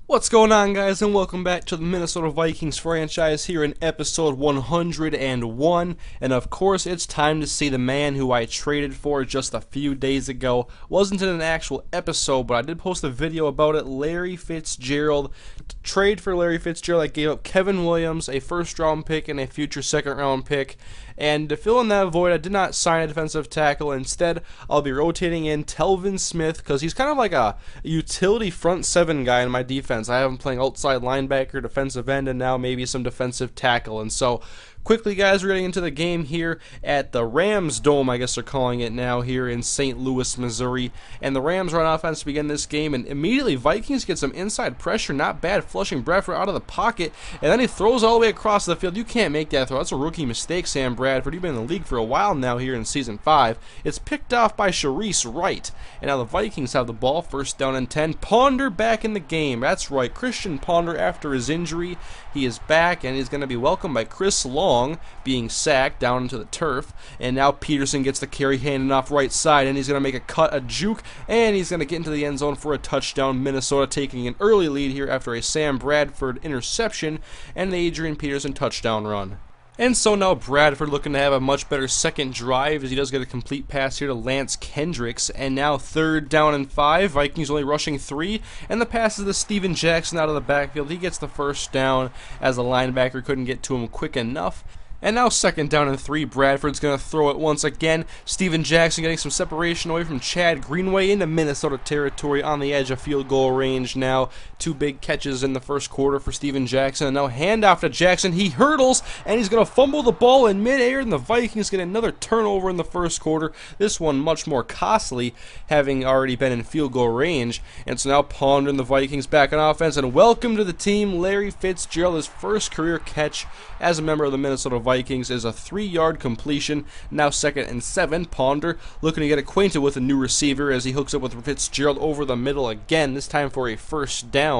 What's going on, guys, and welcome back to the Minnesota Vikings franchise here in episode 101. And of course, it's time to see the man who I traded for just a few days ago. Wasn't in an actual episode, but I did post a video about it. Larry Fitzgerald. To trade for Larry Fitzgerald, I gave up Kevin Williams, a first-round pick, and a future second-round pick. And to fill in that void, I did not sign a defensive tackle. Instead, I'll be rotating in Telvin Smith because he's kind of like a utility front seven guy in my defense. I have him playing outside linebacker, defensive end, and now maybe some defensive tackle. And so, quickly, guys, we're getting into the game here at the Rams Dome, I guess they're calling it now, here in St. Louis, Missouri. And the Rams run offense to begin this game, and immediately Vikings get some inside pressure, not bad, flushing Bradford out of the pocket, and then he throws all the way across the field. You can't make that throw. That's a rookie mistake, Sam Bradford. You've been in the league for a while now here in Season 5. It's picked off by Sharice Wright, and now the Vikings have the ball, first down and 10. Ponder back in the game. That's right, Christian Ponder, after his injury, he is back, and he's going to be welcomed by Chris Long, being sacked down into the turf. And now Peterson gets the carry, handing off right side, and he's going to make a cut, a juke, and he's going to get into the end zone for a touchdown. Minnesota taking an early lead here after a Sam Bradford interception and an Adrian Peterson touchdown run. And so now Bradford looking to have a much better second drive as he does get a complete pass here to Lance Kendricks. And now third down and 5. Vikings only rushing 3. And the pass is to Steven Jackson out of the backfield. He gets the first down as the linebacker couldn't get to him quick enough. And now second down and 3, Bradford's going to throw it once again. Steven Jackson getting some separation away from Chad Greenway into Minnesota territory on the edge of field goal range now. 2 big catches in the first quarter for Steven Jackson. And now handoff to Jackson. He hurdles, and he's going to fumble the ball in midair, and the Vikings get another turnover in the first quarter. This one much more costly, having already been in field goal range. And so now Ponder and the Vikings back on offense. And welcome to the team, Larry Fitzgerald. His first career catch as a member of the Minnesota Vikings is a 3-yard completion. Now second and 7. Ponder looking to get acquainted with a new receiver as he hooks up with Fitzgerald over the middle again, this time for a first down.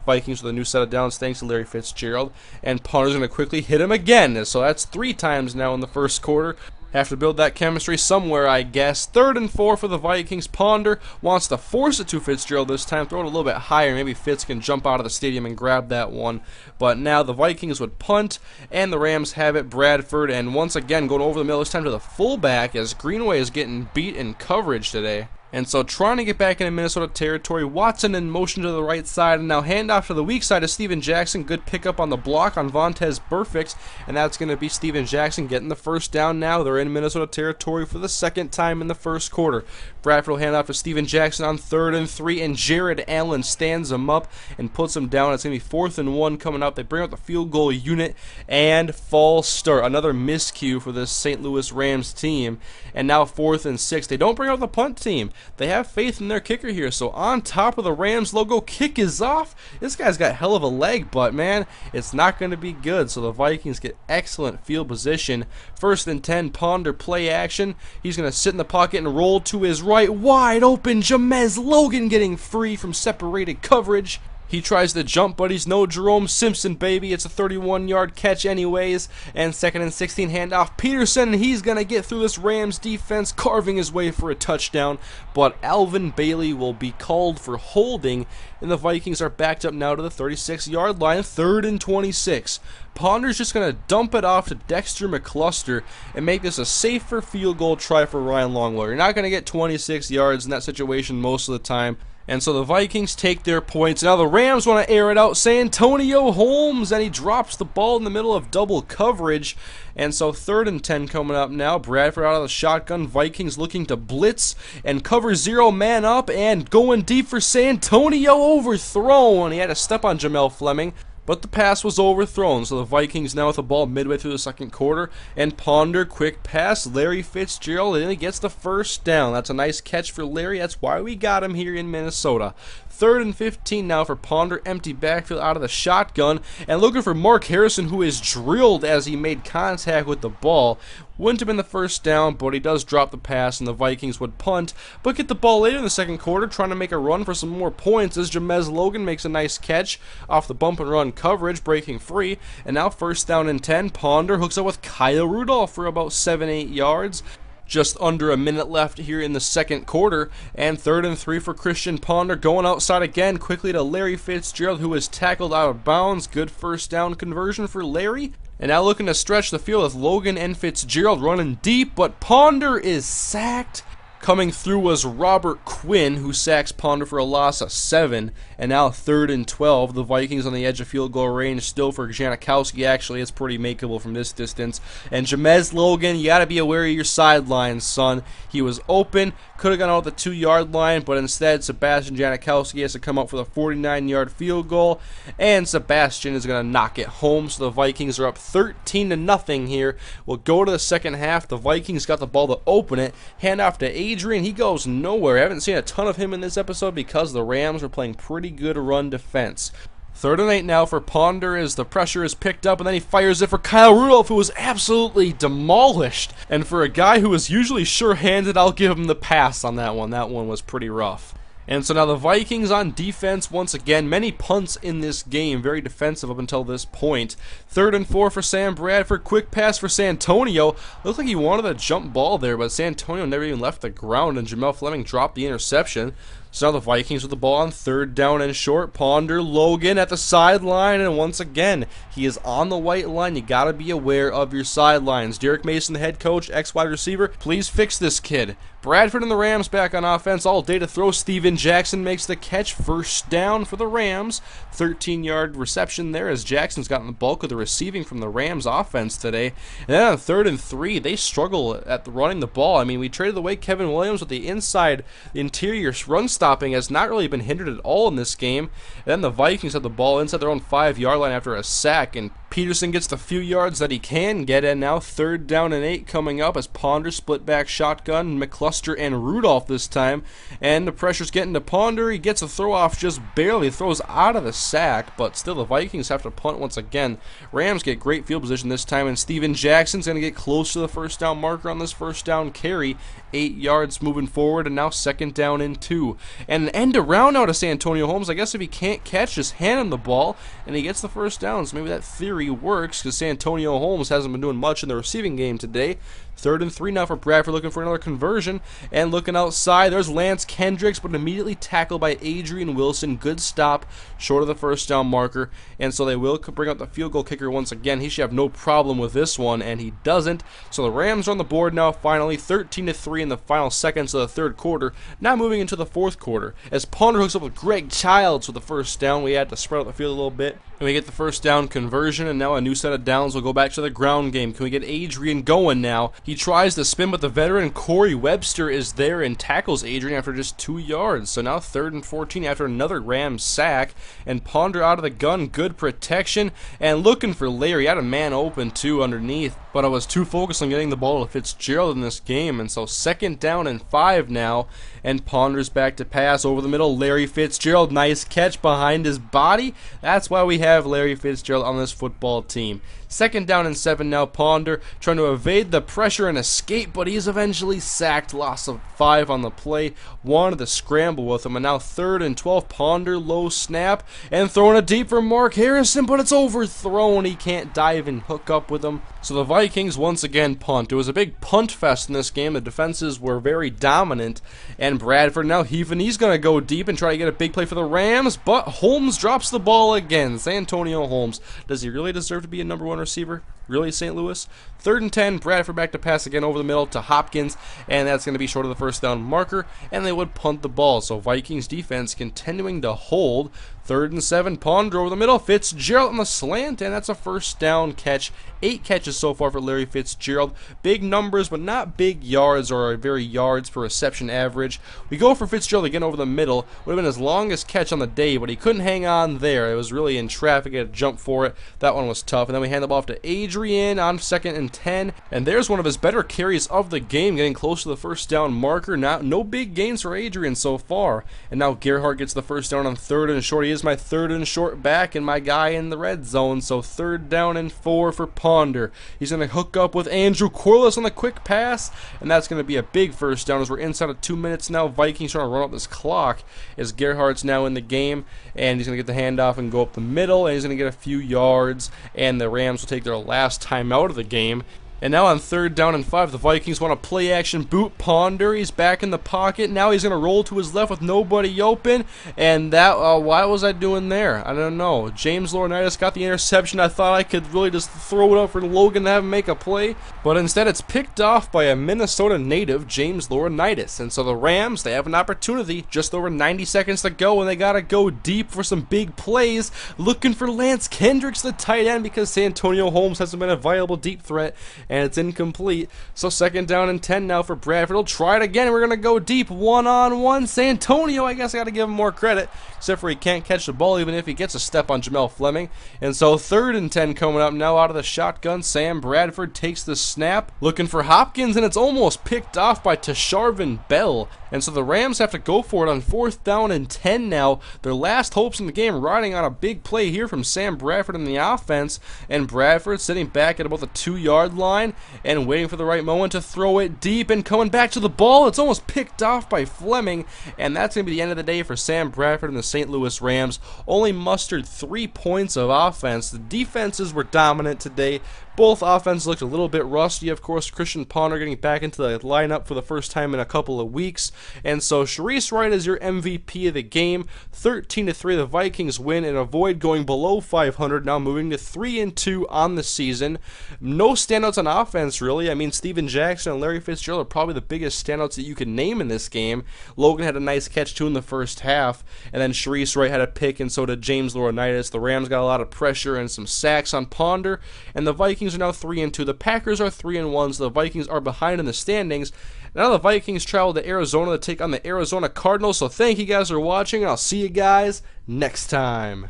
Vikings with a new set of downs thanks to Larry Fitzgerald. And Ponder's going to quickly hit him again. So that's 3 times now in the first quarter. Have to build that chemistry somewhere, I guess. Third and 4 for the Vikings. Ponder wants to force it to Fitzgerald this time. Throw it a little bit higher. Maybe Fitz can jump out of the stadium and grab that one. But now the Vikings would punt, and the Rams have it. Bradford, and once again going over the middle, this time to the fullback as Greenway is getting beat in coverage today. And so trying to get back into Minnesota territory, Watson in motion to the right side, and now handoff to the weak side of Steven Jackson. Good pickup on the block on Vontaze Burfict, and that's going to be Steven Jackson getting the first down now. They're in Minnesota territory for the second time in the first quarter. Bradford will hand off to Steven Jackson on 3rd and 3, and Jared Allen stands him up and puts him down. It's going to be 4th and 1 coming up. They bring out the field goal unit, and false start. Another miscue for this St. Louis Rams team, and now 4th and 6. They don't bring out the punt team. They have faith in their kicker here. So on top of the Rams logo, kick is off. This guy's got hell of a leg, but man, it's not going to be good. So the Vikings get excellent field position. 1st and 10, Ponder play action. He's going to sit in the pocket and roll to his right. Wide open, Jamez Logan getting free from separated coverage. He tries to jump, but he's no Jerome Simpson, baby. It's a 31-yard catch anyways. And 2nd and 16, handoff Peterson. He's going to get through this Rams defense, carving his way for a touchdown. But Alvin Bailey will be called for holding, and the Vikings are backed up now to the 36-yard line, 3rd and 26. Ponder's just going to dump it off to Dexter McCluster and make this a safer field goal try for Ryan Longwell. You're not going to get 26 yards in that situation most of the time. And so the Vikings take their points. Now the Rams want to air it out. Santonio Holmes, and he drops the ball in the middle of double coverage. And so 3rd and 10 coming up now. Bradford out of the shotgun. Vikings looking to blitz and cover 0 man up and going deep for Santonio, overthrown. He had to step on Jamel Fleming, but the pass was overthrown. So the Vikings now with the ball midway through the second quarter. And Ponder, quick pass, Larry Fitzgerald, and he gets the first down. That's a nice catch for Larry. That's why we got him here in Minnesota. 3rd and 15 now for Ponder, empty backfield out of the shotgun, and looking for Mark Harrison, who is drilled as he made contact with the ball. Wouldn't have been the first down, but he does drop the pass, and the Vikings would punt, but get the ball later in the second quarter, trying to make a run for some more points as Jamez Logan makes a nice catch off the bump and run coverage, breaking free. And now 1st down and 10, Ponder hooks up with Kyle Rudolph for about 7-8 yards. Just under a minute left here in the second quarter, and 3rd and 3 for Christian Ponder, going outside again quickly to Larry Fitzgerald, who was tackled out of bounds. Good first down conversion for Larry. And now looking to stretch the field with Logan and Fitzgerald running deep, but Ponder is sacked. Coming through was Robert Quinn, who sacks Ponder for a loss of 7. And now 3rd and 12. The Vikings on the edge of field goal range still for Janikowski. Actually, it's pretty makeable from this distance. And Jamez Logan, you got to be aware of your sidelines, son. He was open, could have gone out the 2-yard line, but instead Sebastian Janikowski has to come up for the 49-yard field goal. And Sebastian is going to knock it home. So the Vikings are up 13-0 here. We'll go to the second half. The Vikings got the ball to open it. Hand off to Adrian. He goes nowhere. I haven't seen a ton of him in this episode because the Rams are playing pretty good run defense. 3rd and 8 now for Ponder as the pressure is picked up, and then he fires it for Kyle Rudolph, who was absolutely demolished. And for a guy who is usually sure-handed, I'll give him the pass on that one. That one was pretty rough. And so now the Vikings on defense once again. Many punts in this game, very defensive up until this point. 3rd and 4 for Sam Bradford. Quick pass for Santonio. Looked like he wanted a jump ball there, but Santonio never even left the ground, and Jamel Fleming dropped the interception. So now the Vikings with the ball on 3rd down and short. Ponder, Logan at the sideline, and once again, he is on the white line. You got to be aware of your sidelines. Derek Mason, the head coach, ex-wide receiver, please fix this kid. Bradford and the Rams back on offense. All day to throw. Steven Jackson makes the catch. 1st down for the Rams. 13-yard reception there as Jackson's gotten the bulk of the receiving from the Rams offense today. And then on 3rd and 3, they struggle at running the ball. I mean, we traded away Kevin Williams with the inside, the interior run stopping has not really been hindered at all in this game. And then the Vikings have the ball inside their own 5-yard line after a sack, and Peterson gets the few yards that he can get, and now 3rd down and 8 coming up as Ponder split back shotgun, McCluster and Rudolph this time, and the pressure's getting to Ponder. He gets a throw off just barely, throws out of the sack, but still the Vikings have to punt once again. Rams get great field position this time, and Steven Jackson's going to get close to the 1st down marker on this 1st down carry. 8 yards moving forward, and now 2nd down and 2. And an end around now to Santonio Holmes. I guess if he can't catch, just hand him the ball, and he gets the 1st down. So maybe that theory works because Santonio Holmes hasn't been doing much in the receiving game today. 3rd and 3 now for Bradford, looking for another conversion. And looking outside, there's Lance Kendricks, but immediately tackled by Adrian Wilson. Good stop, short of the 1st down marker. And so they will bring out the field goal kicker once again. He should have no problem with this one, and he doesn't. So the Rams are on the board now, finally, 13-3 in the final seconds of the 3rd quarter. Now moving into the 4th quarter. As Ponder hooks up with Greg Childs with the 1st down, we had to spread out the field a little bit. And we get the 1st down conversion, and now a new set of downs. We'll go back to the ground game. Can we get Adrian going now? He tries to spin, but the veteran Corey Webster is there and tackles Adrian after just 2 yards. So now 3rd and 14 after another Rams sack, and Ponder out of the gun. Good protection, and looking for Larry. Had a man open too underneath, but I was too focused on getting the ball to Fitzgerald in this game. And so 2nd down and 5 now, and Ponder's back to pass over the middle. Larry Fitzgerald, nice catch behind his body. That's why we have Larry Fitzgerald on this football team. 2nd down and 7 now. Ponder trying to evade the pressure and escape, but he's eventually sacked. Loss of 5 on the play. Wanted to scramble with him, and now 3rd and 12. Ponder, low snap, and throwing it deep for Mark Harrison, but it's overthrown. He can't dive and hook up with him. So the Vikings once again punt. It was a big punt fest in this game. The defenses were very dominant, and Bradford now heaving. He's going to go deep and try to get a big play for the Rams, but Holmes drops the ball again. Santonio Holmes. Does he really deserve to be a number 1 receiver? Really, St. Louis? 3rd and 10, Bradford back to pass again over the middle to Hopkins, and that's going to be short of the 1st down marker, and they would punt the ball. So Vikings defense continuing to hold. 3rd and 7, Ponder over the middle, Fitzgerald on the slant, and that's a 1st down catch. 8 catches so far for Larry Fitzgerald. Big numbers, but not big yards or very yards per reception average. We go for Fitzgerald again over the middle. Would have been his longest catch on the day, but he couldn't hang on there. It was really in traffic. He had to jump for it. That one was tough. And then we hand the ball off to Adrian on 2nd and 10. And there's one of his better carries of the game, getting close to the 1st down marker. Now, no big gains for Adrian so far. And now Gerhardt gets the 1st down on 3rd and short. He is my 3rd and short back and my guy in the red zone. So 3rd down and 4 for Ponder. He's going to hook up with Andrew Corliss on the quick pass, and that's going to be a big 1st down as we're inside of 2 minutes now. Vikings trying to run up this clock as Gerhardt's now in the game, and he's going to get the handoff and go up the middle, and he's going to get a few yards, and the Rams will take their last time out of the game. And now on 3rd down and 5, the Vikings want to play action boot Ponder. He's back in the pocket. Now he's going to roll to his left with nobody open. And that, why was I doing there? I don't know. James Laurinaitis got the interception. I thought I could really just throw it up for Logan to have him make a play. But instead it's picked off by a Minnesota native, James Laurinaitis. And so the Rams, they have an opportunity. Just over 90 seconds to go, and they got to go deep for some big plays. Looking for Lance Kendricks, the tight end, because Santonio Holmes hasn't been a viable deep threat. And it's incomplete. So 2nd down and 10 now for Bradford. He'll try it again. We're going to go deep one-on-one. Santonio, I guess I got to give him more credit, except for he can't catch the ball even if he gets a step on Jamel Fleming. And so 3rd and 10 coming up now out of the shotgun. Sam Bradford takes the snap, looking for Hopkins, and it's almost picked off by Tasharvin Bell. And so the Rams have to go for it on 4th down and 10 now. Their last hopes in the game riding on a big play here from Sam Bradford in the offense. And Bradford sitting back at about the 2-yard line and waiting for the right moment to throw it deep and coming back to the ball. It's almost picked off by Fleming. And that's going to be the end of the day for Sam Bradford and the St. Louis Rams. Only mustered 3 points of offense. The defenses were dominant today. Both offenses looked a little bit rusty. Of course, Christian Ponder getting back into the lineup for the first time in a couple of weeks. And so Sharice Wright is your MVP of the game. 13-3, the Vikings win and avoid going below 500, now moving to 3-2 on the season. No standouts on offense, really. I mean, Steven Jackson and Larry Fitzgerald are probably the biggest standouts that you can name in this game. Logan had a nice catch, too, in the first half. And then Sharice Wright had a pick, and so did James Laurinaitis. The Rams got a lot of pressure and some sacks on Ponder. And the Vikings are now 3-2. The Packers are 3-1, so the Vikings are behind in the standings. Now the Vikings travel to Arizona to take on the Arizona Cardinals. So thank you guys for watching, and I'll see you guys next time.